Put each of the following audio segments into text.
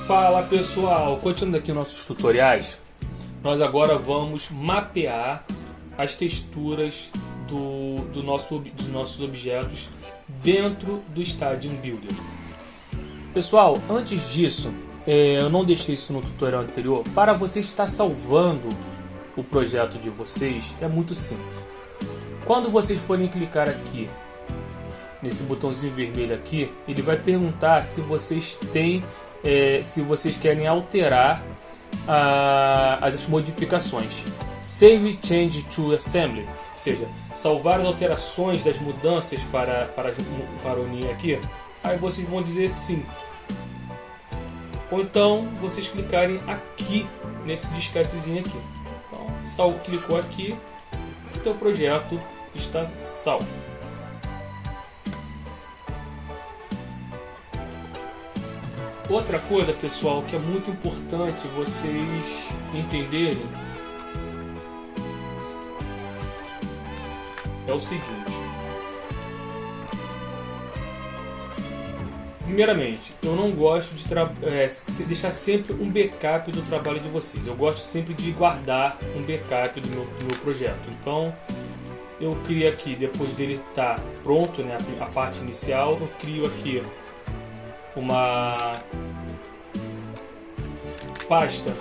Fala pessoal, continuando aqui nossos tutoriais, nós agora vamos mapear as texturas dos nossos objetos dentro do Stadium Builder. Pessoal, antes disso, eu não deixei isso no tutorial anterior, para você estar salvando o projeto de vocês é muito simples. Quando vocês forem clicar aqui nesse botãozinho vermelho aqui, ele vai perguntar se vocês têm se vocês querem alterar as modificações. Save Change to Assembly, ou seja, salvar as alterações das mudanças para unir aqui. Aí vocês vão dizer sim. Ou então vocês clicarem aqui nesse disquetezinho aqui. Então, clicou aqui, o teu projeto está salvo. Outra coisa, pessoal, que é muito importante vocês entenderem é o seguinte. Primeiramente, eu não gosto de deixar sempre um backup do trabalho de vocês. Eu gosto sempre de guardar um backup do meu projeto. Então, eu crio aqui, depois dele estar pronto, né, a parte inicial, eu crio aqui uma pasta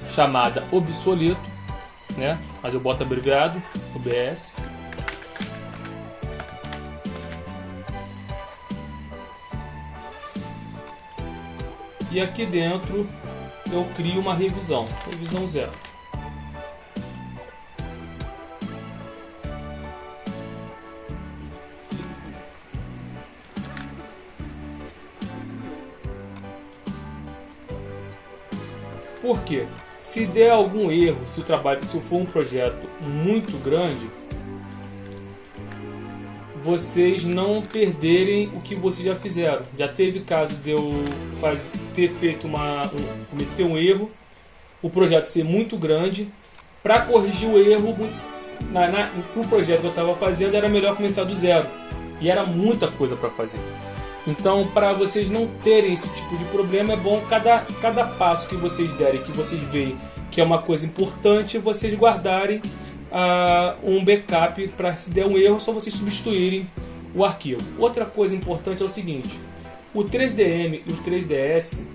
chamada obsoleto, né? Mas eu boto abreviado, OBS. E aqui dentro eu crio uma revisão 0. Por quê? Se der algum erro, se for um projeto muito grande, vocês não perderem o que vocês já fizeram. Já teve caso de eu ter feito cometer um erro, o projeto ser muito grande. Para corrigir o erro, para o projeto que eu estava fazendo, era melhor começar do zero. E era muita coisa para fazer. Então, para vocês não terem esse tipo de problema, é bom cada passo que vocês derem, que vocês veem que é uma coisa importante, vocês guardarem um backup para, se der um erro, só vocês substituírem o arquivo. Outra coisa importante é o seguinte: o 3DM e o 3DS,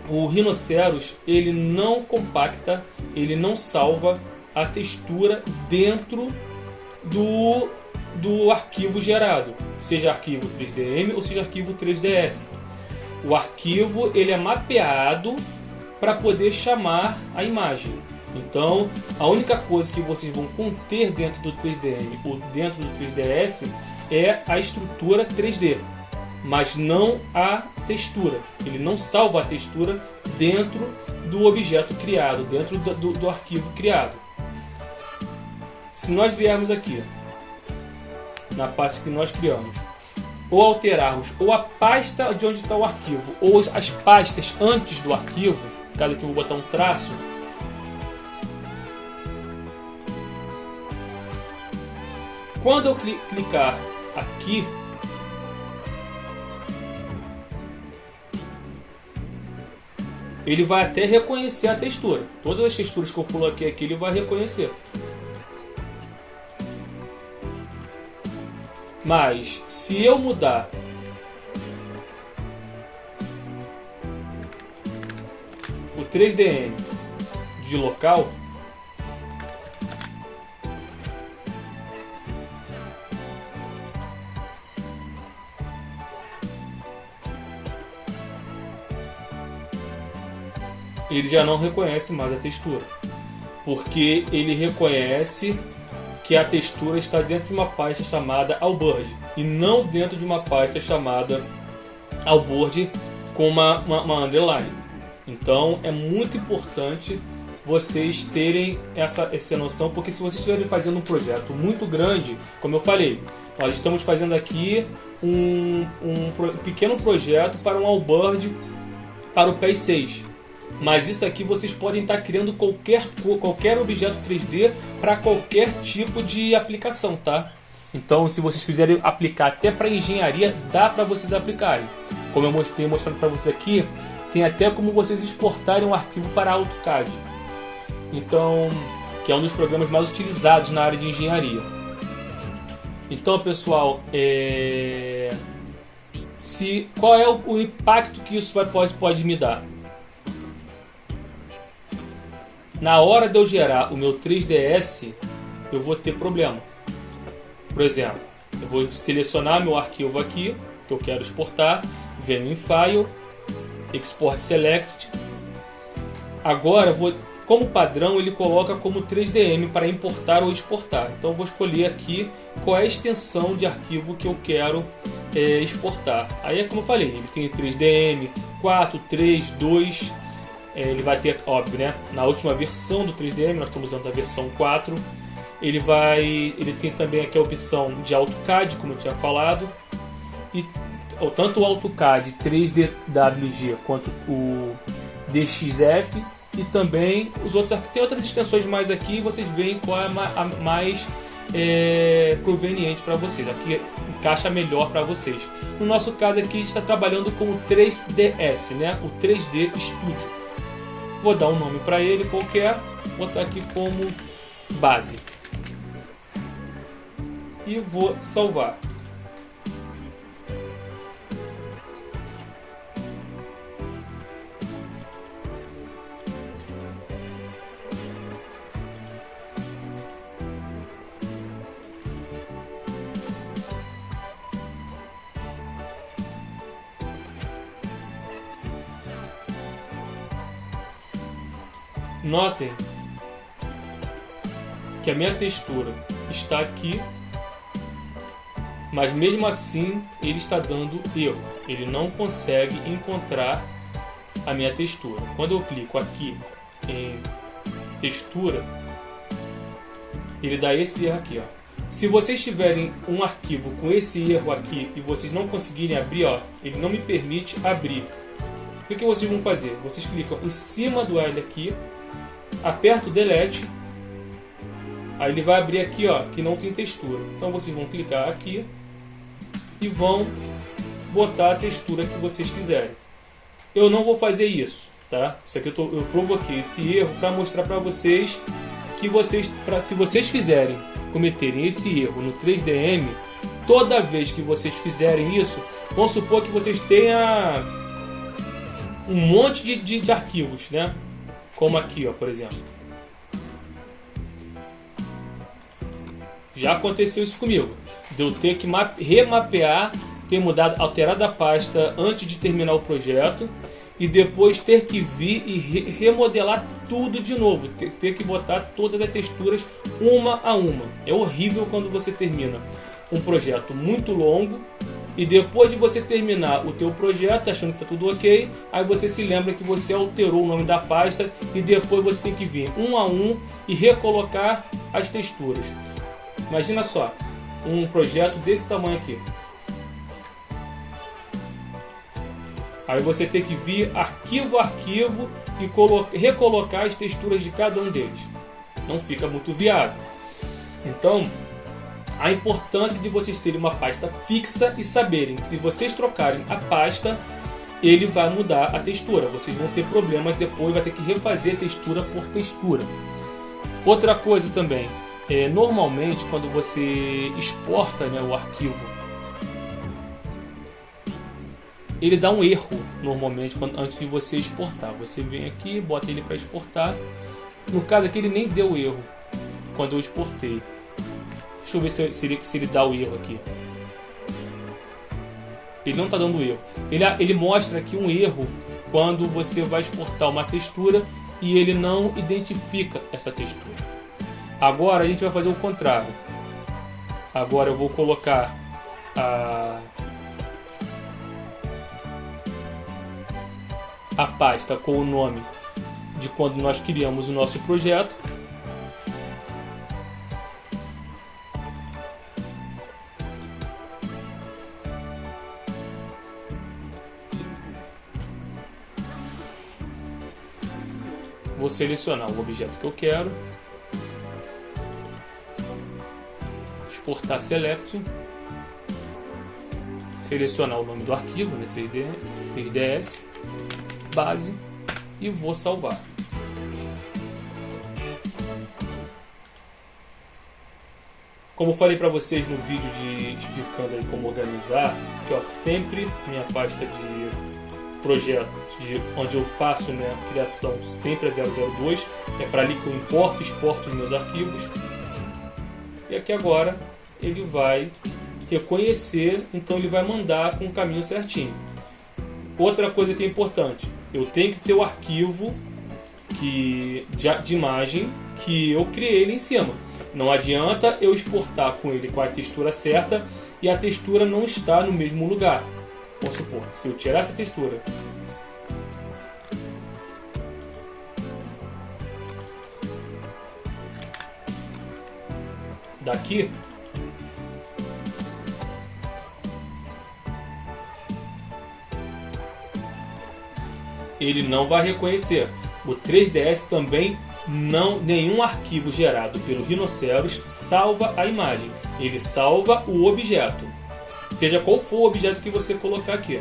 o Rhinoceros, ele não compacta, ele não salva a textura dentro do arquivo gerado, seja arquivo 3DM ou seja arquivo 3DS. O arquivo ele é mapeado para poder chamar a imagem. Então, a única coisa que vocês vão conter dentro do 3DM ou dentro do 3DS é a estrutura 3D, mas não a textura. Ele não salva a textura dentro do objeto criado, dentro do arquivo criado. Se nós viermos aqui na pasta que nós criamos, ou alterarmos ou a pasta de onde está o arquivo, ou as pastas antes do arquivo, caso aqui eu vou botar um traço, quando eu clicar aqui, ele vai até reconhecer a textura. Todas as texturas que eu coloquei aqui, ele vai reconhecer. Mas se eu mudar o 3DM de local, ele já não reconhece mais a textura, porque ele reconhece que a textura está dentro de uma pasta chamada Allboard e não dentro de uma pasta chamada Allboard com uma underline. Então é muito importante vocês terem essa noção, porque se vocês estiverem fazendo um projeto muito grande, como eu falei, nós estamos fazendo aqui um pequeno projeto para um Allboard para o PES 6. Mas isso aqui vocês podem estar criando qualquer objeto 3D para qualquer tipo de aplicação, tá? Então, se vocês quiserem aplicar até para engenharia, dá para vocês aplicarem. Como eu tenho mostrado para vocês aqui, tem até como vocês exportarem um arquivo para AutoCAD. Então, que é um dos programas mais utilizados na área de engenharia. Então, pessoal, qual é o impacto que isso pode me dar? Na hora de eu gerar o meu 3ds, eu vou ter problema. Por exemplo, eu vou selecionar meu arquivo aqui, que eu quero exportar, venho em File, Export Select. Agora, como padrão, ele coloca como 3DM para importar ou exportar. Então, eu vou escolher aqui qual é a extensão de arquivo que eu quero exportar. Aí é como eu falei, ele tem 3DM, 4, 3, 2... ele vai ter, óbvio, né? Na última versão do 3DM, nós estamos usando a versão 4. Ele tem também aqui a opção de AutoCAD, como eu tinha falado. E tanto o AutoCAD 3DWG quanto o DXF. E também os outros. Tem outras extensões mais aqui e vocês veem qual é a mais proveniente para vocês. Aqui encaixa melhor para vocês. No nosso caso aqui, a gente está trabalhando com o 3DS, né? O 3D Studio. Vou dar um nome para ele qualquer, vou botar aqui como base e vou salvar. Notem que a minha textura está aqui, mas mesmo assim ele está dando erro. Ele não consegue encontrar a minha textura. Quando eu clico aqui em textura, ele dá esse erro aqui, ó. Se vocês tiverem um arquivo com esse erro aqui e vocês não conseguirem abrir, ó, ele não me permite abrir. O que vocês vão fazer? Vocês clicam em cima do L aqui, aperto o Delete, aí ele vai abrir aqui, ó, que não tem textura. Então vocês vão clicar aqui e vão botar a textura que vocês quiserem. Eu não vou fazer isso, tá? Isso aqui eu provoquei esse erro para mostrar para vocês que se vocês cometerem esse erro no 3DM, toda vez que vocês fizerem isso, vamos supor que vocês tenham um monte de arquivos, né? Como aqui, ó, por exemplo. Já aconteceu isso comigo. De eu ter que remapear, ter alterado a pasta antes de terminar o projeto e depois ter que vir e remodelar tudo de novo. Ter que botar todas as texturas uma a uma. É horrível quando você termina um projeto muito longo e depois de você terminar o teu projeto, achando que está tudo ok, aí você se lembra que você alterou o nome da pasta e depois você tem que vir um a um e recolocar as texturas. Imagina só, um projeto desse tamanho aqui. Aí você tem que vir arquivo a arquivo e recolocar as texturas de cada um deles. Não fica muito viável. Então, a importância de vocês terem uma pasta fixa e saberem que se vocês trocarem a pasta, ele vai mudar a textura. Vocês vão ter problemas depois, vai ter que refazer textura por textura. Outra coisa também, normalmente quando você exporta, né, o arquivo, ele dá um erro normalmente antes de você exportar. Você vem aqui, bota ele para exportar. No caso aqui ele nem deu erro quando eu exportei. Deixa eu ver se ele dá o erro aqui. Ele não está dando erro. Ele mostra aqui um erro quando você vai exportar uma textura e ele não identifica essa textura. Agora a gente vai fazer o contrário. Agora eu vou colocar a pasta com o nome de quando nós criamos o nosso projeto. Vou selecionar o objeto que eu quero. exportar select, selecionar o nome do arquivo, né, 3ds, base, e vou salvar. Como eu falei para vocês no vídeo explicando aí como organizar, que ó, sempre minha pasta de projeto, onde eu faço minha criação sempre é 002, é para ali que eu importo e exporto os meus arquivos. E aqui agora ele vai reconhecer, então ele vai mandar com o caminho certinho. Outra coisa que é importante, eu tenho que ter o arquivo de imagem que eu criei ele em cima. Não adianta eu exportar com ele com a textura certa e a textura não está no mesmo lugar. Vamos supor, se eu tirar essa textura daqui, ele não vai reconhecer. O 3ds também não, nenhum arquivo gerado pelo Rhinoceros salva a imagem. Ele salva o objeto, seja qual for o objeto que você colocar aqui.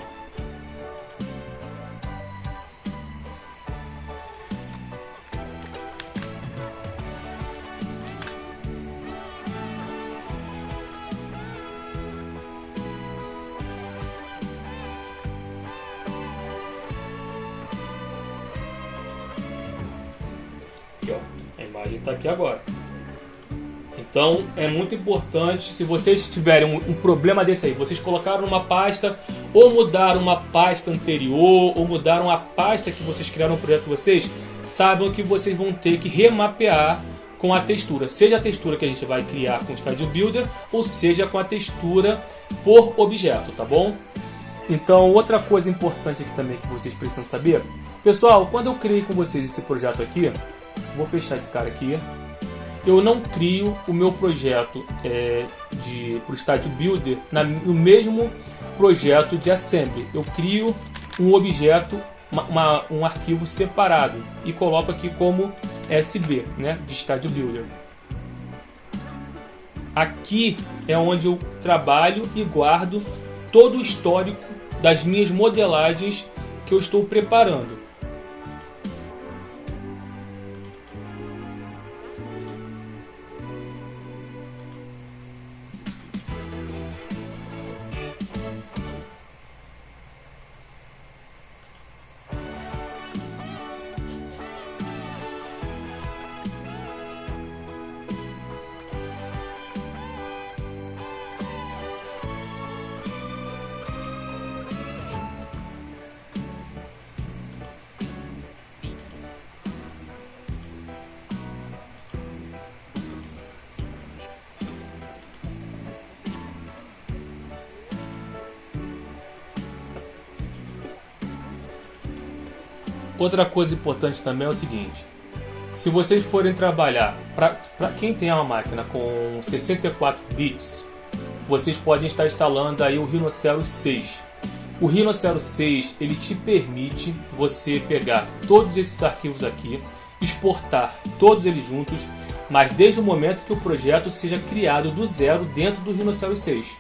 Aqui, ó, a imagem está aqui agora. Então é muito importante, se vocês tiverem um problema desse aí, vocês colocaram uma pasta, ou mudaram uma pasta anterior, ou mudaram a pasta que vocês criaram no projeto de vocês, saibam que vocês vão ter que remapear com a textura, seja a textura que a gente vai criar com o Stadio Builder, ou seja com a textura por objeto, tá bom? Então outra coisa importante aqui também que vocês precisam saber, pessoal, quando eu criei com vocês esse projeto aqui, vou fechar esse cara aqui. Eu não crio o meu projeto para o Stadio Builder no mesmo projeto de Assembly. Eu crio um objeto, um arquivo separado e coloco aqui como SB, né, de Stadio Builder. Aqui é onde eu trabalho e guardo todo o histórico das minhas modelagens que eu estou preparando. Outra coisa importante também é o seguinte, se vocês forem trabalhar, para quem tem uma máquina com 64 bits, vocês podem estar instalando aí o Rhinoceros 6. O Rhinoceros 6 ele te permite você pegar todos esses arquivos aqui, exportar todos eles juntos, mas desde o momento que o projeto seja criado do zero dentro do Rhinoceros 6.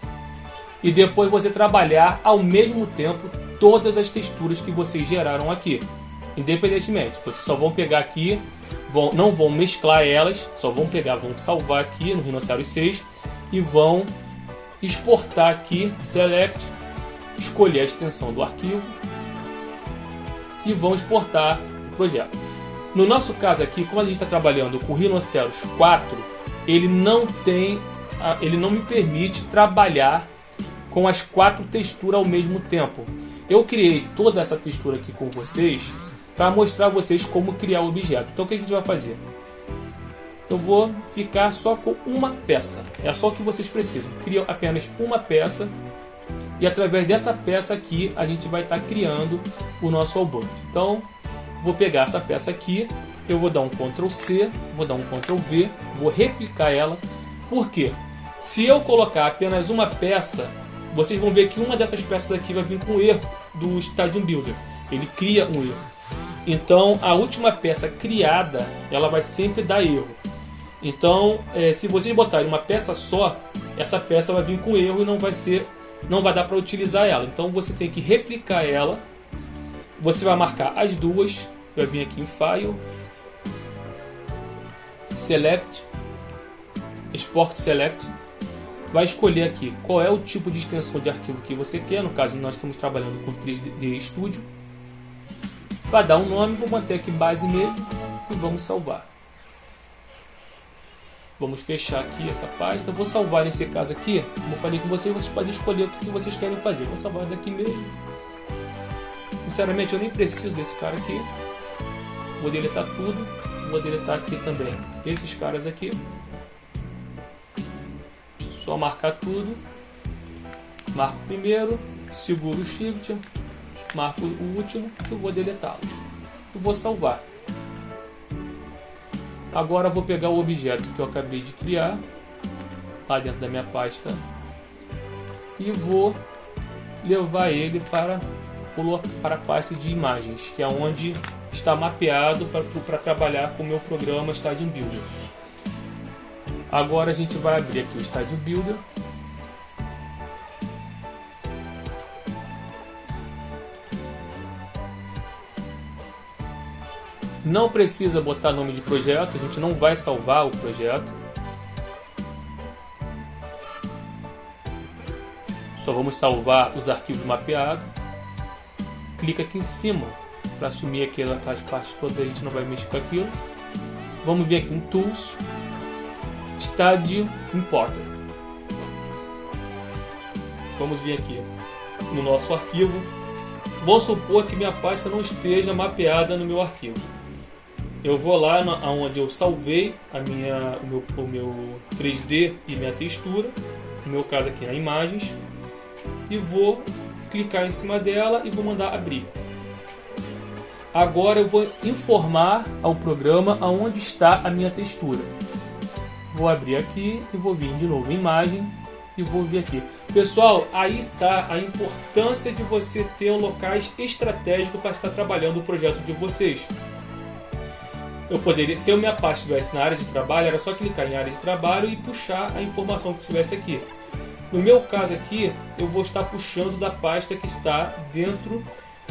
E depois você trabalhar ao mesmo tempo todas as texturas que vocês geraram aqui. Independentemente, vocês só vão pegar aqui, não vão mesclar elas, só vão pegar, vão salvar aqui no Rhinoceros 6 e vão exportar aqui, select, escolher a extensão do arquivo e vão exportar o projeto. No nosso caso aqui, como a gente está trabalhando com o Rhinoceros 4, ele não me permite trabalhar com as 4 texturas ao mesmo tempo. Eu criei toda essa textura aqui com vocês para mostrar a vocês como criar o objeto. Então o que a gente vai fazer? Eu vou ficar só com uma peça. É só o que vocês precisam. Cria apenas uma peça e através dessa peça aqui a gente vai estar criando o nosso Albird. Então vou pegar essa peça aqui, eu vou dar um Ctrl C, vou dar um Ctrl V, vou replicar ela. Por quê? Se eu colocar apenas uma peça, vocês vão ver que uma dessas peças aqui vai vir com erro do Stadio Builder. Ele cria um erro. Então a última peça criada, ela vai sempre dar erro. Então se vocês botarem uma peça só, essa peça vai vir com erro e não vai dar para utilizar ela. Então você tem que replicar ela. Você vai marcar as duas, vai vir aqui em File, Select, Export Select, vai escolher aqui qual é o tipo de extensão de arquivo que você quer. No caso, nós estamos trabalhando com 3D Studio. Vai dar um nome, vou manter aqui base mesmo e vamos salvar. Vamos fechar aqui essa página. Vou salvar nesse caso aqui, como eu falei com vocês podem escolher o que vocês querem fazer. Vou salvar daqui mesmo. Sinceramente, eu nem preciso desse cara aqui. Vou deletar tudo. Vou deletar aqui também esses caras aqui. Só marcar tudo. Marco o primeiro, seguro o Shift, marco o último e vou deletá-los. E vou salvar. Agora eu vou pegar o objeto que eu acabei de criar lá dentro da minha pasta e vou levar ele para a pasta de imagens, que é onde está mapeado para trabalhar com o meu programa Stadium Builder. Agora a gente vai abrir aqui o Stadium Builder. Não precisa botar nome de projeto, a gente não vai salvar o projeto. Só vamos salvar os arquivos mapeados. Clica aqui em cima para assumir aquelas partes todas, a gente não vai mexer com aquilo. Vamos vir aqui em Tools, Stadium Importer. Vamos vir aqui no nosso arquivo. Vou supor que minha pasta não esteja mapeada no meu arquivo. Eu vou lá onde eu salvei o meu 3D e minha textura, no meu caso aqui na imagens, e vou clicar em cima dela e vou mandar abrir. Agora eu vou informar ao programa aonde está a minha textura. Vou abrir aqui e vou vir de novo em imagem e vou vir aqui. Pessoal, aí está a importância de você ter locais estratégicos para estar trabalhando o projeto de vocês. Eu poderia, se a minha pasta estivesse na área de trabalho, era só clicar em área de trabalho e puxar a informação que estivesse aqui. No meu caso aqui, eu vou estar puxando da pasta que está dentro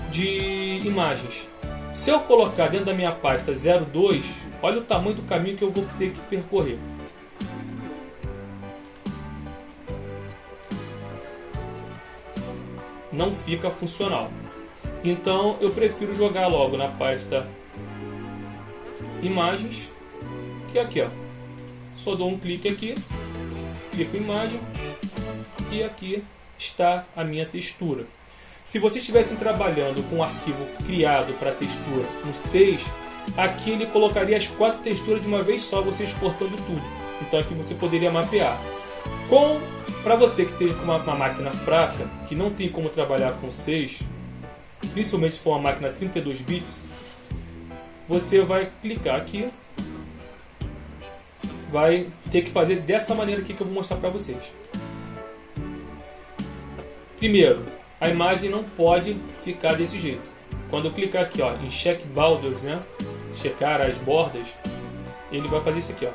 de imagens. Se eu colocar dentro da minha pasta 02, olha o tamanho do caminho que eu vou ter que percorrer. Não fica funcional. Então eu prefiro jogar logo na pasta imagens, que é aqui, ó. Só dou um clique aqui, clico em imagem e aqui está a minha textura. Se vocês estivessem trabalhando com um arquivo criado para textura no 6, aqui ele colocaria as 4 texturas de uma vez só, você exportando tudo. Então aqui você poderia mapear. Para você que esteja com uma máquina fraca, que não tem como trabalhar com 6, principalmente se for uma máquina 32 bits, você vai clicar aqui, vai ter que fazer dessa maneira aqui que eu vou mostrar para vocês. Primeiro, a imagem não pode ficar desse jeito. Quando eu clicar aqui, ó, em Check Borders, né, checar as bordas, ele vai fazer isso aqui, ó.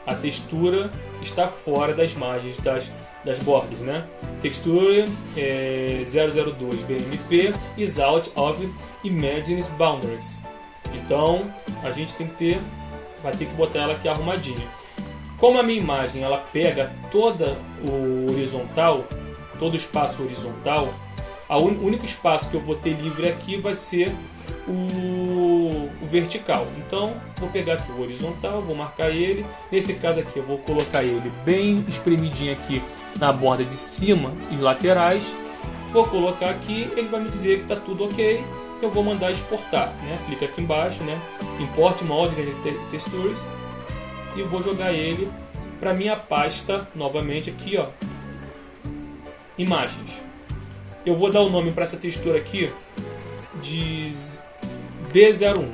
A textura está fora das margens das bordas, né? Textura 002 BMP is out of Images Boundaries. Então a gente vai ter que botar ela aqui arrumadinha. Como a minha imagem ela pega toda o horizontal, todo o espaço horizontal, o único espaço que eu vou ter livre aqui vai ser o vertical. Então vou pegar aqui o horizontal, vou marcar ele. Nesse caso aqui eu vou colocar ele bem espremidinho aqui na borda de cima e laterais. Vou colocar aqui, ele vai me dizer que está tudo ok. Eu vou mandar exportar, né? Clica aqui embaixo, né? Import Modeling Textures e vou jogar ele para minha pasta novamente aqui, ó, imagens. Eu vou dar o nome para essa textura aqui de B01.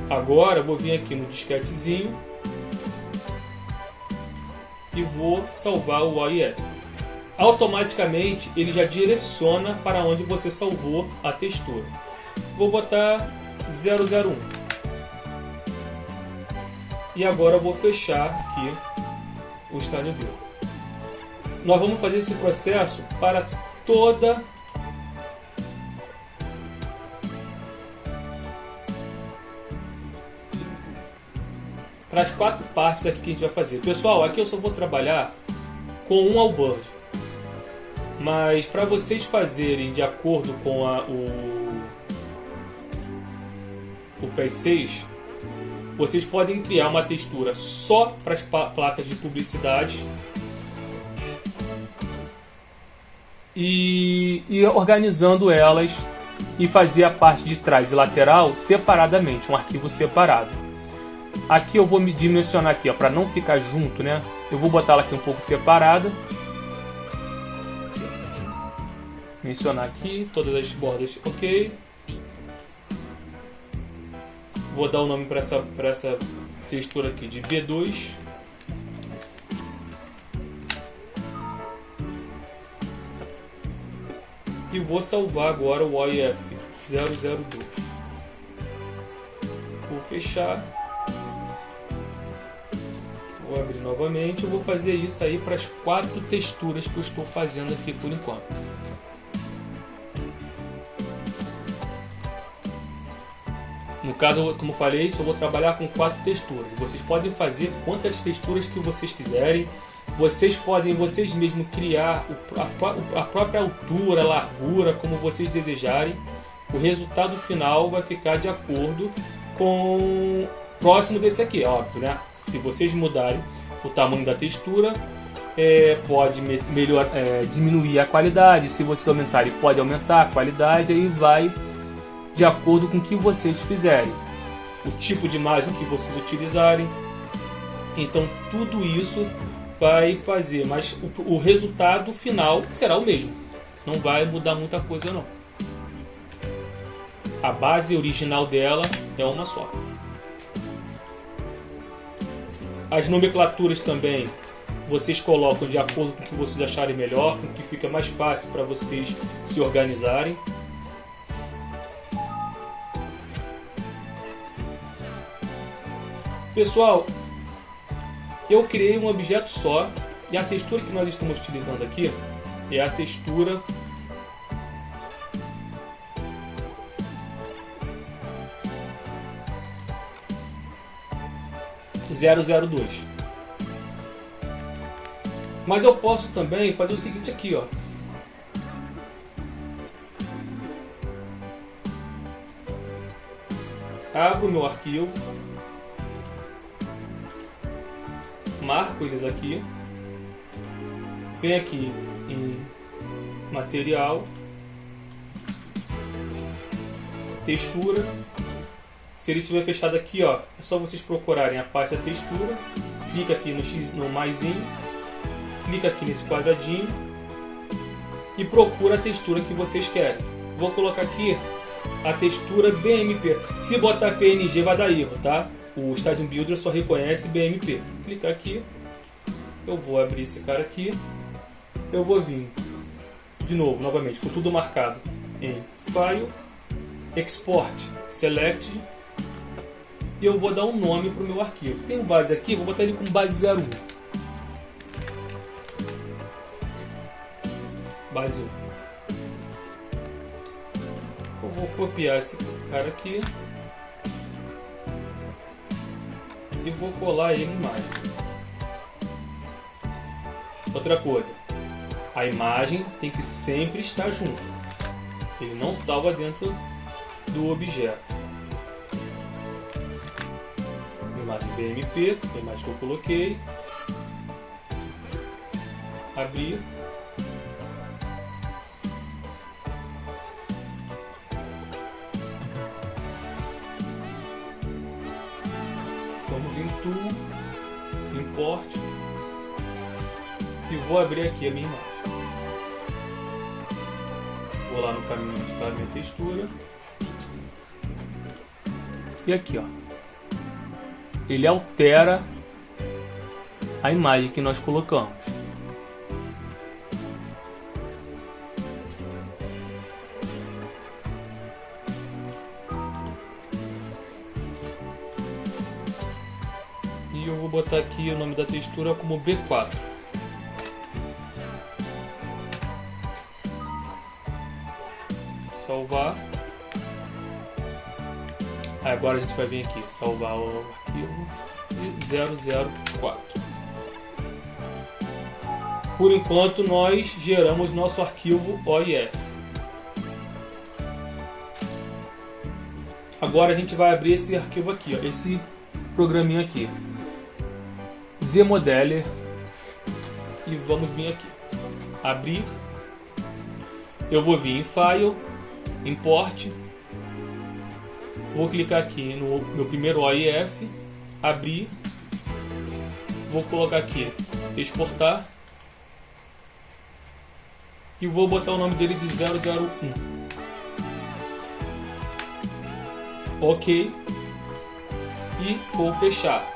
Agora eu vou vir aqui no disquetezinho e vou salvar o OIF. Automaticamente ele já direciona para onde você salvou a textura. Vou botar 001. E agora eu vou fechar aqui o Stadium Builder. Nós vamos fazer esse processo para toda para as 4 partes aqui que a gente vai fazer. Pessoal, aqui eu só vou trabalhar com um Allbird, mas para vocês fazerem de acordo com o P6, vocês podem criar uma textura só para as placas de publicidade e organizando elas e fazer a parte de trás e lateral separadamente, um arquivo separado. Aqui eu vou me dimensionar aqui, para não ficar junto, né? Eu vou botar ela aqui um pouco separada. Mencionar aqui todas as bordas, ok. Vou dar o nome para essa textura aqui de B2. E vou salvar agora o OIF 002. Vou fechar. Vou abrir novamente. Eu vou fazer isso aí para as 4 texturas que eu estou fazendo aqui por enquanto. No caso, como eu falei, só vou trabalhar com 4 texturas. Vocês podem fazer quantas texturas que vocês quiserem. Vocês podem vocês mesmos criar a própria altura, largura, como vocês desejarem. O resultado final vai ficar de acordo com próximo desse aqui, é óbvio, né? Se vocês mudarem o tamanho da textura, pode diminuir a qualidade. Se vocês aumentarem, pode aumentar a qualidade. Aí vai de acordo com o que vocês fizerem, o tipo de imagem que vocês utilizarem. Então tudo isso vai fazer, mas o resultado final será o mesmo. Não vai mudar muita coisa não. A base original dela é uma só. As nomenclaturas também vocês colocam de acordo com o que vocês acharem melhor, com o que fica mais fácil para vocês se organizarem. Pessoal, eu criei um objeto só e a textura que nós estamos utilizando aqui é a textura (002). Mas eu posso também fazer o seguinte aqui, ó. Abro o meu arquivo, marco eles aqui, venho aqui em material, textura. Se ele estiver fechado aqui, ó, é só vocês procurarem a parte da textura, clica aqui no X, no maisinho, clica aqui nesse quadradinho e procura a textura que vocês querem. Vou colocar aqui a textura BMP. Se botar PNG vai dar erro, tá? O Stadium Builder só reconhece BMP. Clicar aqui, eu vou abrir esse cara aqui, eu vou vir de novo, novamente, com tudo marcado em File, Export, Select, e eu vou dar um nome para o meu arquivo. Tem um base aqui, vou botar ele com base 01. Base 1. Eu vou copiar esse cara aqui e vou colar ele em imagem. Outra coisa, a imagem tem que sempre estar junto. Ele não salva dentro do objeto. Imagem BMP, a imagem que eu coloquei. Abrir. Vamos em Tool, Import, e vou abrir aqui a minha imagem. Vou lá no caminho onde está a minha textura. E aqui, ó, ele altera a imagem que nós colocamos. aqui o nome da textura como B4. Salvar. Agora a gente vai vir aqui, salvar o arquivo e 004. Por enquanto nós geramos nosso arquivo OIF. Agora a gente vai abrir esse arquivo aqui, ó, esse programinha aqui, Zmodeller, e vamos vir aqui, abrir. Eu vou vir em File, Import. Vou clicar aqui no meu primeiro OIF, abrir, vou colocar aqui exportar e vou botar o nome dele de 001. Ok, e vou fechar.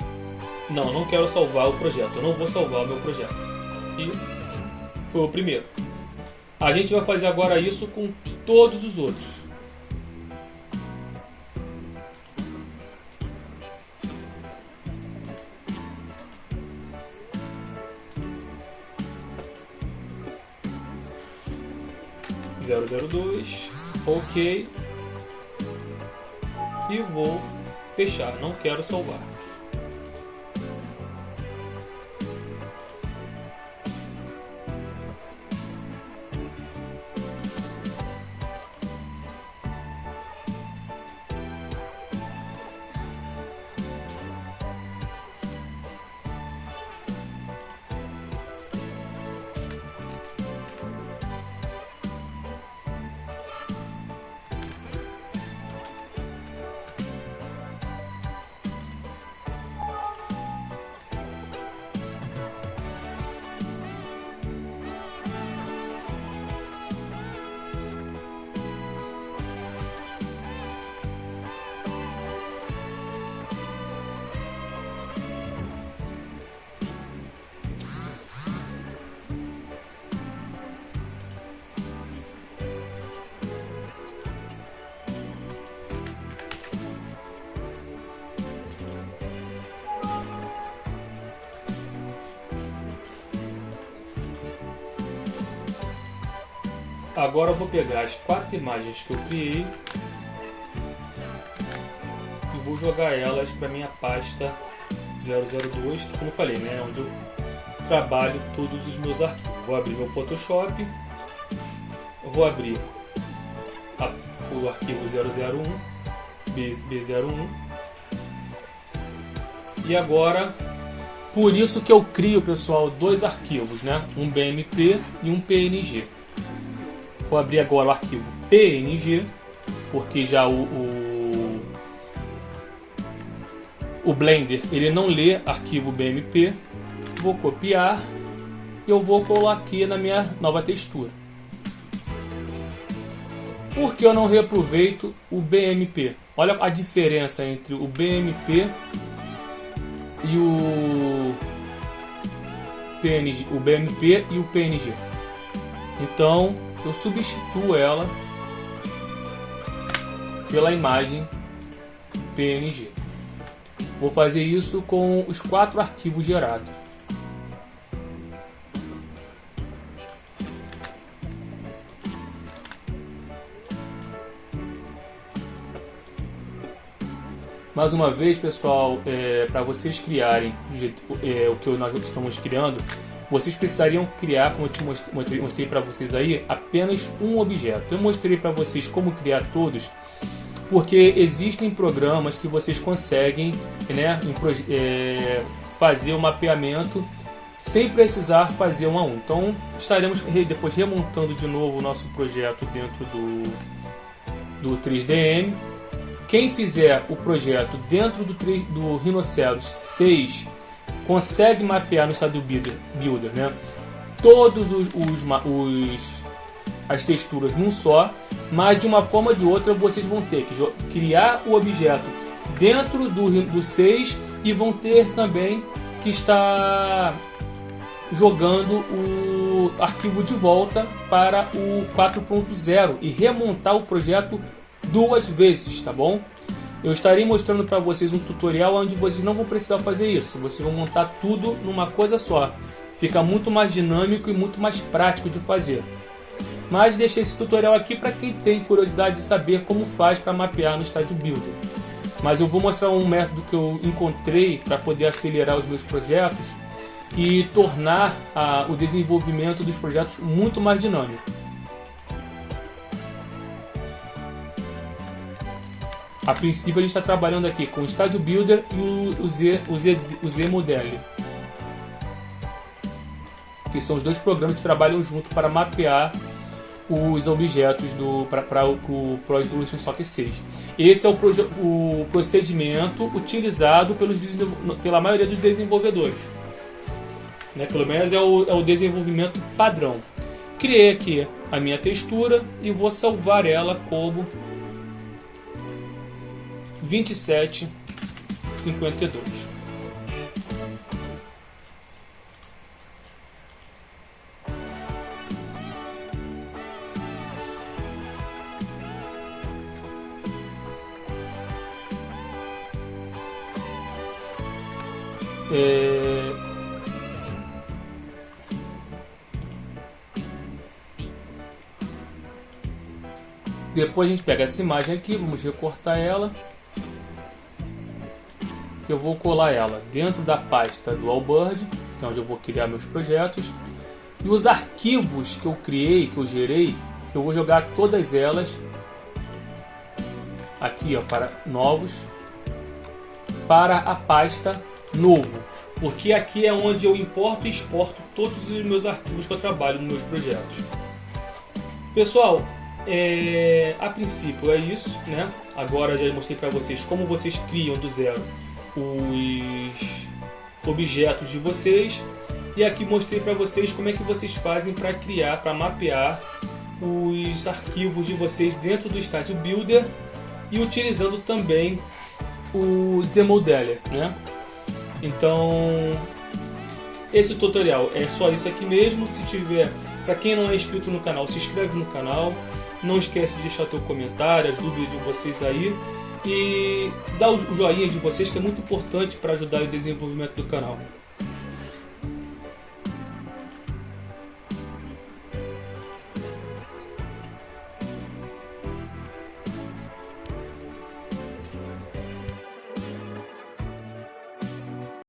Não quero salvar o projeto, eu não vou salvar o meu projeto. E foi o primeiro. A gente vai fazer agora isso com todos os outros. Ok, e vou fechar, não quero salvar. Agora eu vou pegar as 4 imagens que eu criei e vou jogar elas para minha pasta 002, que, como eu falei, né, é onde eu trabalho todos os meus arquivos. Vou abrir meu Photoshop, eu vou abrir o arquivo 001, B01, e agora, por isso que eu crio, pessoal, 2 arquivos, né, um BMP e um PNG. Vou abrir agora o arquivo PNG, porque já o Blender ele não lê arquivo BMP. Vou copiar e eu vou colar aqui na minha nova textura. Por que eu não reaproveito o BMP? Olha a diferença entre o BMP e o PNG, o BMP e o PNG. Então eu substituo ela pela imagem PNG. Vou fazer isso com os 4 arquivos gerados. Mais uma vez, pessoal, para vocês criarem o que nós estamos criando, vocês precisariam criar, como eu te mostrei para vocês aí, apenas um objeto. Eu mostrei para vocês como criar todos, porque existem programas que vocês conseguem, né, fazer o mapeamento sem precisar fazer um a um. Então estaremos depois remontando de novo o nosso projeto dentro do 3DM. Quem fizer o projeto dentro do Rhinoceros 6 consegue mapear no estado Builder, né, todos as texturas num só, mas de uma forma ou de outra vocês vão ter que criar o objeto dentro do 6 e vão ter também que estar jogando o arquivo de volta para o 4.0 e remontar o projeto 2 vezes, tá bom? Eu estarei mostrando para vocês um tutorial onde vocês não vão precisar fazer isso. Vocês vão montar tudo numa coisa só. Fica muito mais dinâmico e muito mais prático de fazer. Mas deixei esse tutorial aqui para quem tem curiosidade de saber como faz para mapear no Stadio Builder. Mas eu vou mostrar um método que eu encontrei para poder acelerar os meus projetos e tornar o desenvolvimento dos projetos muito mais dinâmico. A princípio a gente está trabalhando aqui com o Stadio Builder e o ZModel, que são os dois programas que trabalham junto para mapear os objetos para o Pro Evolution Soccer 6. Esse é o procedimento utilizado pela maioria dos desenvolvedores. Né? Pelo menos é o desenvolvimento padrão. Criei aqui a minha textura e vou salvar ela como 2752. Depois a gente pega essa imagem aqui, vamos recortar ela. Eu vou colar ela dentro da pasta do Allbird, que é onde eu vou criar meus projetos. E os arquivos que eu criei, que eu gerei, eu vou jogar todas elas aqui, ó, para novos, para a pasta novo. Porque aqui é onde eu importo e exporto todos os meus arquivos que eu trabalho nos meus projetos. Pessoal, a princípio é isso, né? Agora já mostrei para vocês como vocês criam do zero os objetos de vocês, e aqui mostrei para vocês como é que vocês fazem para criar, para mapear os arquivos de vocês dentro do Stadio Builder e utilizando também o ZModeler, né? Então esse tutorial é só isso aqui mesmo. Se tiver, para quem não é inscrito no canal, se inscreve no canal, não esquece de deixar teu comentário, as dúvidas de vocês aí, e dá o joinha de vocês, que é muito importante para ajudar o desenvolvimento do canal.